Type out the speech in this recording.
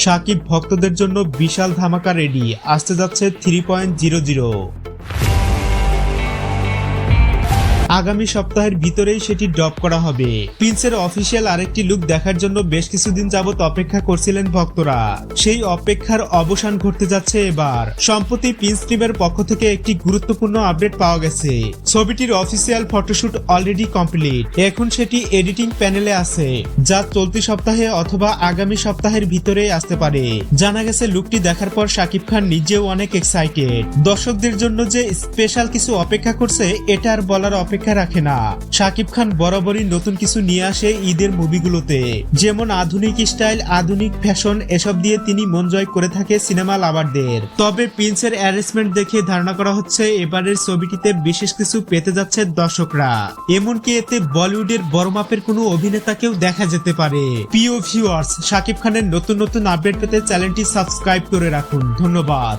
শাকিব ভক্তদের জন্য বিশাল ধামাকা রেডি, আসতে যাচ্ছে 3.00। আগামী সপ্তাহের ভিতরেই সেটি ড্রপ করা হবে। প্রিন্সের অফিসিয়াল আরেকটি লুক দেখার জন্য বেশ কিছুদিন যাবত অপেক্ষা করছিলেন ভক্তরা। সেই অপেক্ষার অবসান ঘটতে যাচ্ছে এবার। সম্প্রতি প্রিন্স টিমের পক্ষ থেকে একটি গুরুত্বপূর্ণ আপডেট পাওয়া গেছে। ছবিটির অফিসিয়াল ফটোশুট অলরেডি কমপ্লিট। এখন সেটি এডিটিং প্যানেলে আছে, যা চলতি সপ্তাহে অথবা আগামী সপ্তাহের ভিতরেই আসতে পারে। জানা গেছে লুকটি দেখার পর শাকিব খান নিজেও অনেক এক্সাইটেড। দর্শকদের জন্য যে স্পেশাল কিছু অপেক্ষা করছে এটা আর বলার অপেক্ষা রাখে না। শাকিব খান বরাবরই নতুন কিছু নিয়ে আসে ঈদের মুভিগুলোতে, যেমন আধুনিক স্টাইল, আধুনিক ফ্যাশন, এসব দিয়ে তিনি মন জয় করে থাকে সিনেমা লাভারদের। তবে প্রিন্সের অ্যারেঞ্জমেন্ট দেখে ধারণা করা হচ্ছে এবারের ছবিটিতে বিশেষ কিছু পেতে যাচ্ছে দর্শকরা। এমনকি এতে বলিউডের বড় মাপের কোনো অভিনেতাকেও দেখা যেতে পারে। প্রিয় ভিউয়ার্স, শাকিব খানের নতুন নতুন আপডেট পেতে চ্যানেলটি সাবস্ক্রাইব করে রাখুন। ধন্যবাদ।